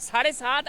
7.5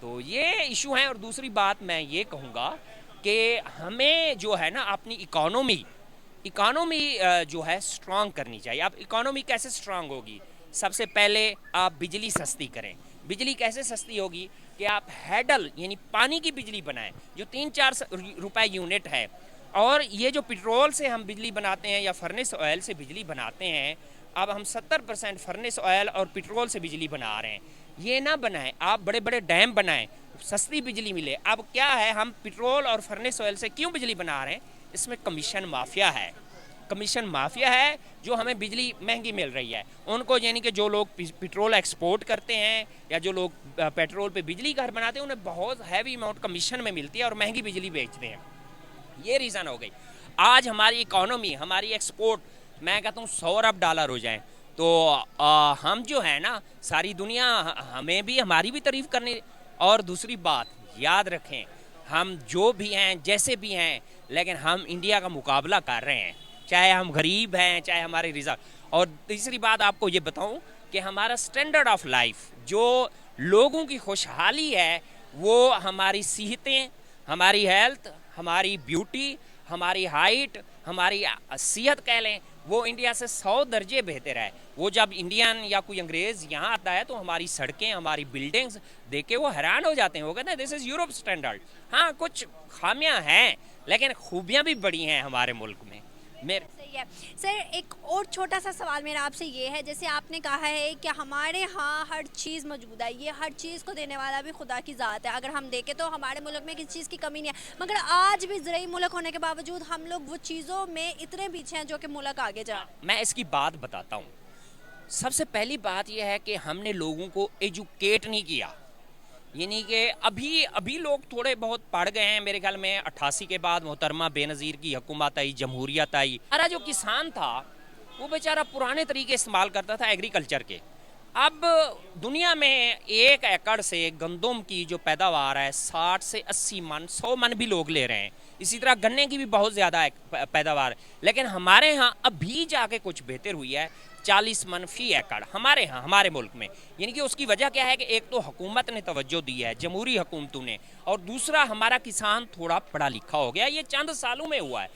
تو یہ ایشو ہیں. اور دوسری بات میں یہ کہوں گا کہ ہمیں جو ہے نا اپنی اکانومی جو ہے سٹرونگ کرنی چاہیے. اب اکانومی کیسے سٹرونگ ہوگی؟ سب سے پہلے آپ بجلی سستی کریں. بجلی کیسے سستی ہوگی؟ کہ آپ ہیڈل یعنی پانی کی بجلی بنائیں جو 3-4 روپے یونٹ ہے. اور یہ جو پیٹرول سے ہم بجلی بناتے ہیں یا فرنس آئل سے بجلی بناتے ہیں، اب ہم 70% فرنس آئل اور پیٹرول سے بجلی بنا رہے ہیں. یہ نہ بنائیں، آپ بڑے بڑے ڈیم بنائیں، سستی بجلی ملے. اب کیا ہے، ہم پیٹرول اور فرنس آئل سے کیوں بجلی بنا رہے ہیں؟ اس میں کمیشن مافیا ہے. کمیشن مافیا ہے جو ہمیں بجلی مہنگی مل رہی ہے. ان کو یعنی کہ جو لوگ پیٹرول ایکسپورٹ کرتے ہیں یا جو لوگ پیٹرول پہ بجلی گھر بناتے ہیں، انہیں بہت ہیوی اماؤنٹ کمیشن میں ملتی ہے اور مہنگی بجلی بیچتے ہیں. یہ ریزن ہو گئی. آج ہماری اکانومی، ہماری ایکسپورٹ میں کہتا ہوں 100 ارب ڈالر ہو جائیں تو ہم جو ہے نا ساری دنیا ہمیں بھی ہماری بھی تعریف کرنی. اور دوسری بات یاد رکھیں، ہم جو بھی ہیں جیسے بھی ہیں لیکن ہم انڈیا کا مقابلہ کر رہے ہیں، چاہے ہم غریب ہیں چاہے ہماری رضا. اور تیسری بات آپ کو یہ بتاؤں کہ ہمارا سٹینڈرڈ آف لائف، جو لوگوں کی خوشحالی ہے، وہ ہماری صحتیں، ہماری ہیلتھ، ہماری بیوٹی، ہماری ہائٹ، ہماری صحت کہہ لیں، وہ انڈیا سے 100 درجے بہتر ہے. وہ جب انڈین یا کوئی انگریز یہاں آتا ہے تو ہماری سڑکیں، ہماری بلڈنگز دیکھ کے وہ حیران ہو جاتے ہیں. وہ کہتے ہیں دس از یورپ اسٹینڈرڈ. ہاں کچھ خامیاں ہیں لیکن خوبیاں بھی بڑی ہیں ہمارے ملک میں. صحیح ہے سر. ایک اور چھوٹا سا سوال میرا آپ سے یہ ہے، جیسے آپ نے کہا ہے کہ ہمارے ہاں ہر چیز موجود ہے، یہ ہر چیز کو دینے والا بھی خدا کی ذات ہے. اگر ہم دیکھیں تو ہمارے ملک میں کسی چیز کی کمی نہیں ہے، مگر آج بھی زرعی ملک ہونے کے باوجود ہم لوگ وہ چیزوں میں اتنے پیچھے ہیں جو کہ ملک آگے جا. میں اس کی بات بتاتا ہوں. سب سے پہلی بات یہ ہے کہ ہم نے لوگوں کو ایجوکیٹ نہیں کیا. یعنی کہ ابھی لوگ تھوڑے بہت پڑھ گئے ہیں. میرے خیال میں 88 کے بعد محترمہ بے نظیر کی حکومت آئی، جمہوریت آئی. ہمارا جو کسان تھا وہ بیچارہ پرانے طریقے استعمال کرتا تھا ایگریکلچر کے. اب دنیا میں 1 ایکڑ سے گندم کی جو پیداوار ہے 60 سے 80 من، 100 من بھی لوگ لے رہے ہیں. اسی طرح گنے کی بھی بہت زیادہ پیداوار. لیکن ہمارے ہاں ابھی جا کے کچھ بہتر ہوئی ہے، 40 من فی ایکڑ ہمارے ہاں، ہمارے ملک میں. یعنی کہ اس کی وجہ کیا ہے کہ ایک تو حکومت نے توجہ دی ہے، جمہوری حکومتوں نے، اور دوسرا ہمارا کسان تھوڑا پڑھا لکھا ہو گیا. یہ چند سالوں میں ہوا ہے.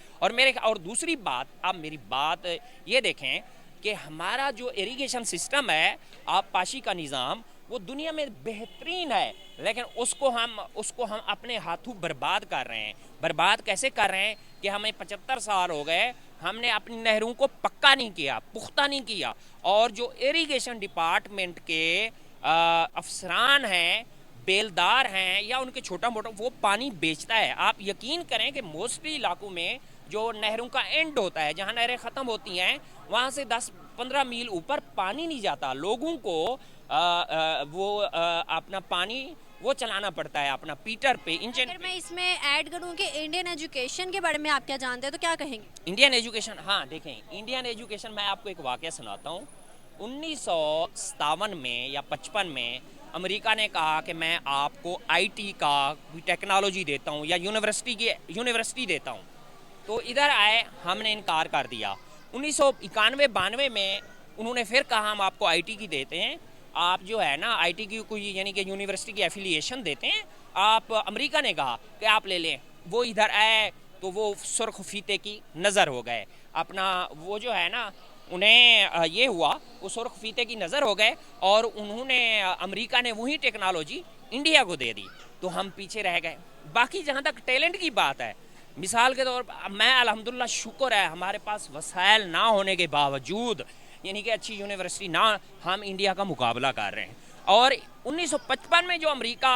اور دوسری بات، آپ میری بات یہ دیکھیں کہ ہمارا جو ایریگیشن سسٹم ہے، آب پاشی کا نظام، وہ دنیا میں بہترین ہے، لیکن اس کو ہم اپنے ہاتھوں برباد کر رہے ہیں. برباد کیسے کر رہے ہیں کہ ہمیں 75 سال ہو گئے، ہم نے اپنی نہروں کو پکا نہیں کیا، پختہ نہیں کیا. اور جو ایریگیشن ڈپارٹمنٹ کے افسران ہیں، بیلدار ہیں یا ان کے چھوٹا موٹا، وہ پانی بیچتا ہے. آپ یقین کریں کہ موسٹلی علاقوں میں جو نہروں کا اینڈ ہوتا ہے، جہاں نہریں ختم ہوتی ہیں، وہاں سے 10-15 میل اوپر پانی نہیں جاتا. لوگوں کو وہ اپنا پانی وہ چلانا پڑتا ہے اپنا پیٹر پہ. اگر میں اس میں ایڈ کروں کہ انڈین ایجوکیشن کے بارے میں آپ کیا جانتے ہیں تو کیا کہیں گے؟ انڈین ایجوکیشن، ہاں دیکھیں، انڈین ایجوکیشن میں آپ کو ایک واقعہ سناتا ہوں. 1957 میں یا 55 میں امریکہ نے کہا کہ میں آپ کو آئی ٹی کا ٹیکنالوجی دیتا ہوں یا یونیورسٹی دیتا ہوں. تو ادھر آئے، ہم نے انکار کر دیا. 1991-92 میں انہوں نے پھر کہا ہم آپ کو آئی ٹی کی دیتے ہیں. آپ جو ہے نا آئی ٹی کی کوئی یعنی کہ یونیورسٹی کی ایفیلیشن دیتے ہیں. آپ، امریکہ نے کہا کہ آپ لے لیں. وہ ادھر آئے تو وہ سرخ فیتے کی نظر ہو گئے. اپنا وہ جو ہے نا انہیں یہ ہوا، وہ سرخ فیتے کی نظر ہو گئے اور انہوں نے، امریکہ نے وہی ٹیکنالوجی انڈیا کو دے دی. تو ہم پیچھے رہ گئے. باقی جہاں تک ٹیلنٹ کی بات ہے، مثال کے طور پر میں الحمدللہ شکر ہے ہمارے پاس وسائل نہ ہونے کے باوجود، یعنی کہ اچھی یونیورسٹی نہ، ہم انڈیا کا مقابلہ کر رہے ہیں. اور 1955 میں جو امریکہ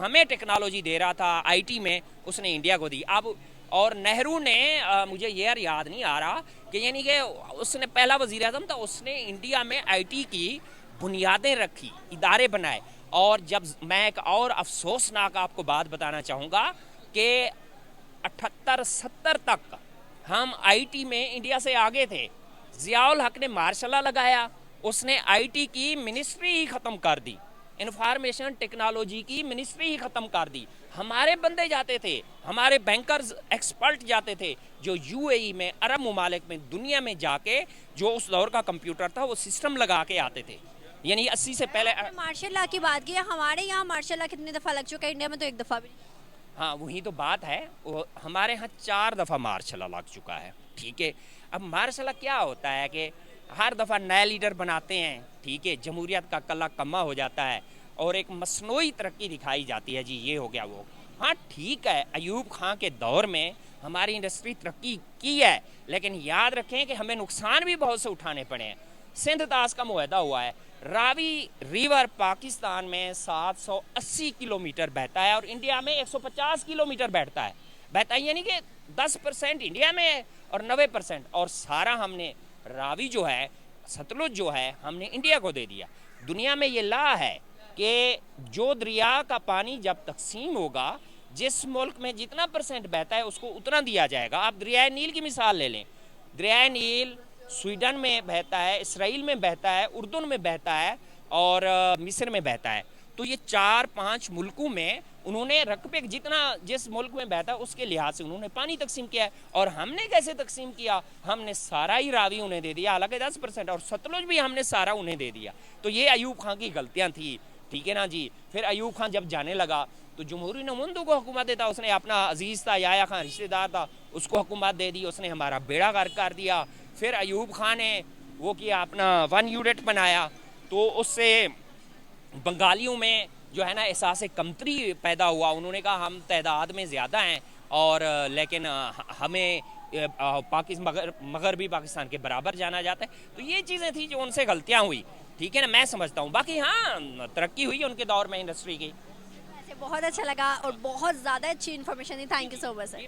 ہمیں ٹیکنالوجی دے رہا تھا آئی ٹی میں، اس نے انڈیا کو دی. اب اور نہرو نے، مجھے یہ یاد نہیں آ رہا کہ یعنی کہ اس نے پہلا وزیر اعظم تھا، اس نے انڈیا میں آئی ٹی کی بنیادیں رکھی، ادارے بنائے. اور جب میں ایک اور افسوسناک آپ کو بات بتانا چاہوں گا کہ 78-70 تک ہم آئی ٹی میں انڈیا سے آگے تھے. ضیاء الحق نے ماشاء اللہ لگایا، اس نے آئی ٹی کی منسٹری ہی ختم کر دی، انفارمیشن ٹیکنالوجی کی منسٹری ہی ختم کر دی. ہمارے بندے جاتے تھے، ہمارے بینکرز ایکسپرٹ جاتے تھے، جو یو اے ای میں، عرب ممالک میں، دنیا میں جا کے جو اس دور کا کمپیوٹر تھا وہ سسٹم لگا کے آتے تھے. یعنی 80 سے پہلے مارشل لا کی بات کی ہے، ہمارے یہاں مارشل لا کتنی دفعہ لگ چکا ہے؟ انڈیا میں تو ایک دفعہ بھی نہیں۔ ہاں وہی تو بات ہے، ہمارے ہاں 4 دفعہ مارشل لا لگ چکا ہے، ٹھیک ہے۔ اب مارشل لا کیا ہوتا ہے کہ ہر دفعہ نئے لیڈر بناتے ہیں، ٹھیک ہے، جمہوریت کا کلہ کما ہو جاتا ہے اور ایک مصنوعی ترقی دکھائی جاتی ہے، جی یہ ہو گیا وہ۔ ہاں ٹھیک ہے، ایوب خان کے دور میں ہماری انڈسٹری ترقی کی ہے، لیکن یاد رکھیں کہ ہمیں نقصان بھی بہت سے اٹھانے پڑے ہیں۔ سندھ طاس کا معاہدہ ہوا ہے، راوی ریور پاکستان میں 780 کلومیٹر بہتا ہے اور انڈیا میں 150 کلومیٹر بہتا ہے، یعنی کہ 10% انڈیا میں ہے اور 90%، اور سارا ہم نے راوی جو ہے، ستلج جو ہے، ہم نے انڈیا کو دے دیا۔ دنیا میں یہ لا ہے کہ جو دریا کا پانی جب تقسیم ہوگا، جس ملک میں جتنا % بہتا ہے اس کو اتنا دیا جائے گا۔ آپ دریائے نیل کی مثال لے لیں، دریائے نیل سویڈن میں بہتا ہے، اسرائیل میں بہتا ہے، اردن میں بہتا ہے اور مصر میں بہتا ہے۔ تو یہ 4-5 ملکوں میں انہوں نے رقبے جتنا جس ملک میں بہتا ہے اس کے لحاظ سے انہوں نے پانی تقسیم کیا ہے، اور ہم نے کیسے تقسیم کیا؟ ہم نے سارا ہی راوی انہیں دے دیا، حالانکہ 10%، اور ستلج بھی ہم نے سارا انہیں دے دیا۔ تو یہ ایوب خان کی غلطیاں تھیں، ٹھیک ہے نا جی۔ پھر ایوب خان جب جانے لگا تو جمہوری نمائندوں کو حکومت دیتا، اس نے اپنا عزیز تھا یحییٰ خان رشتہ دار تھا، اس کو حکومت دے دی، اس نے ہمارا بیڑا غرق کر دیا۔ پھر ایوب خان نے وہ کیا، اپنا 1 یونٹ بنایا، تو اس سے بنگالیوں میں جو ہے نا احساس کمتری پیدا ہوا۔ انہوں نے کہا ہم تعداد میں زیادہ ہیں اور لیکن ہمیں مغربی پاکستان کے برابر جانا جاتا ہے۔ تو یہ چیزیں تھیں جو ان سے غلطیاں ہوئی، ٹھیک ہے نا، میں سمجھتا ہوں۔ باقی ہاں ترقی ہوئی ان کے دور میں انڈسٹری کی۔ ویسے بہت اچھا لگا اور بہت زیادہ اچھی information the, thank you so much sir.